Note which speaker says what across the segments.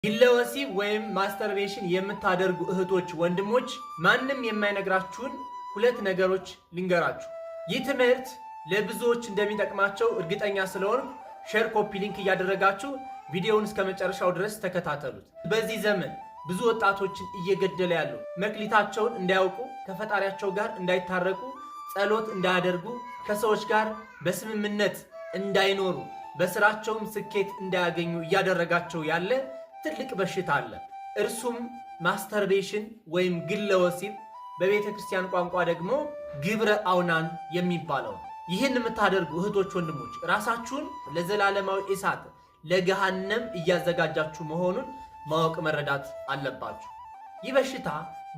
Speaker 1: ግለወሲ ወይም ማስተርቤሽን የምታደርጉ እህቶች ወንድሞች ማንም የማይነግራችሁን ሁለት ነገሮች ልንገራችሁ። ይህ ትምህርት ለብዙዎች እንደሚጠቅማቸው እርግጠኛ ስለሆንኩ ሼር፣ ኮፒ ሊንክ እያደረጋችሁ ቪዲዮውን እስከ መጨረሻው ድረስ ተከታተሉት። በዚህ ዘመን ብዙ ወጣቶችን እየገደለ ያለው መክሊታቸውን እንዳያውቁ፣ ከፈጣሪያቸው ጋር እንዳይታረቁ፣ ጸሎት እንዳያደርጉ፣ ከሰዎች ጋር በስምምነት እንዳይኖሩ፣ በስራቸውም ስኬት እንዳያገኙ እያደረጋቸው ያለ ትልቅ በሽታ አለ። እርሱም ማስተርቤሽን ወይም ግለ ወሲብ፣ በቤተ ክርስቲያን ቋንቋ ደግሞ ግብረ አውናን የሚባለው። ይህን የምታደርጉ እህቶች ወንድሞች ራሳችሁን ለዘላለማዊ እሳት ለገሃነም እያዘጋጃችሁ መሆኑን ማወቅ መረዳት አለባችሁ። ይህ በሽታ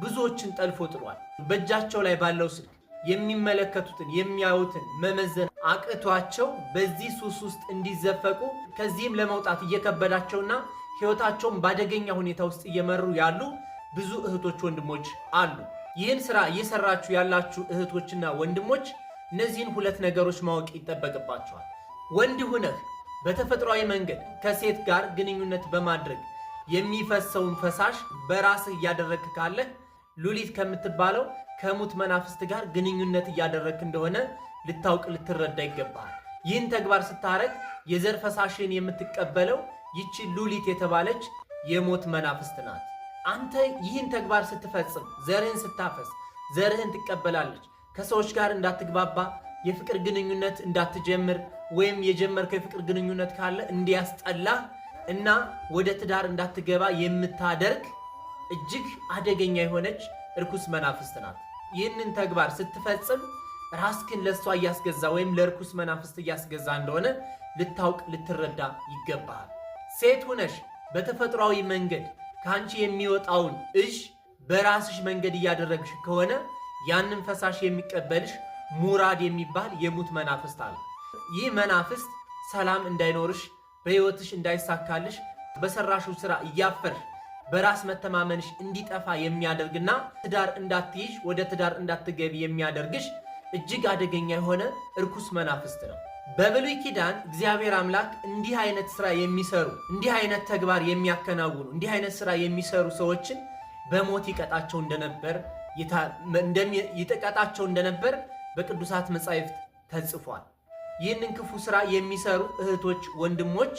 Speaker 1: ብዙዎችን ጠልፎ ጥሏል። በእጃቸው ላይ ባለው ስልክ የሚመለከቱትን የሚያዩትን መመዘን አቅቷቸው በዚህ ሱስ ውስጥ እንዲዘፈቁ ከዚህም ለመውጣት እየከበዳቸውና ሕይወታቸውን ባደገኛ ሁኔታ ውስጥ እየመሩ ያሉ ብዙ እህቶች ወንድሞች አሉ። ይህን ስራ እየሰራችሁ ያላችሁ እህቶችና ወንድሞች እነዚህን ሁለት ነገሮች ማወቅ ይጠበቅባቸዋል። ወንድ ሁነህ በተፈጥሯዊ መንገድ ከሴት ጋር ግንኙነት በማድረግ የሚፈሰውን ፈሳሽ በራስህ እያደረግክ ካለህ ሉሊት ከምትባለው ከሙት መናፍስት ጋር ግንኙነት እያደረግክ እንደሆነ ልታውቅ ልትረዳ ይገባል። ይህን ተግባር ስታረግ የዘር ፈሳሽን የምትቀበለው ይቺ ሉሊት የተባለች የሞት መናፍስት ናት። አንተ ይህን ተግባር ስትፈጽም ዘርህን ስታፈስ ዘርህን ትቀበላለች። ከሰዎች ጋር እንዳትግባባ፣ የፍቅር ግንኙነት እንዳትጀምር፣ ወይም የጀመርከው የፍቅር ግንኙነት ካለ እንዲያስጠላህ እና ወደ ትዳር እንዳትገባ የምታደርግ እጅግ አደገኛ የሆነች እርኩስ መናፍስት ናት። ይህንን ተግባር ስትፈጽም ራስክን ለሷ እያስገዛ ወይም ለርኩስ መናፍስት እያስገዛ እንደሆነ ልታውቅ ልትረዳ ይገባል። ሴት ሁነሽ በተፈጥሯዊ መንገድ ከአንቺ የሚወጣውን እዥ በራስሽ መንገድ እያደረግሽ ከሆነ ያንን ፈሳሽ የሚቀበልሽ ሙራድ የሚባል የሙት መናፍስት አለ። ይህ መናፍስት ሰላም እንዳይኖርሽ፣ በሕይወትሽ እንዳይሳካልሽ፣ በሰራሽው ስራ እያፈርሽ በራስ መተማመንሽ እንዲጠፋ የሚያደርግና ትዳር እንዳትይዥ፣ ወደ ትዳር እንዳትገቢ የሚያደርግሽ እጅግ አደገኛ የሆነ እርኩስ መናፍስት ነው። በብሉይ ኪዳን እግዚአብሔር አምላክ እንዲህ አይነት ስራ የሚሰሩ እንዲህ አይነት ተግባር የሚያከናውኑ እንዲህ አይነት ስራ የሚሰሩ ሰዎችን በሞት ይቀጣቸው እንደነበር በቅዱሳት መጻሕፍት ተጽፏል። ይህንን ክፉ ስራ የሚሰሩ እህቶች ወንድሞች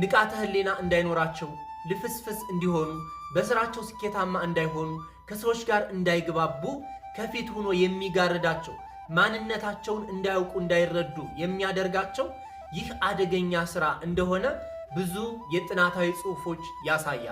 Speaker 1: ንቃተ ህሊና እንዳይኖራቸው፣ ልፍስፍስ እንዲሆኑ፣ በስራቸው ስኬታማ እንዳይሆኑ፣ ከሰዎች ጋር እንዳይግባቡ ከፊት ሆኖ የሚጋርዳቸው፣ ማንነታቸውን እንዳያውቁ እንዳይረዱ የሚያደርጋቸው ይህ አደገኛ ስራ እንደሆነ ብዙ የጥናታዊ ጽሑፎች ያሳያል።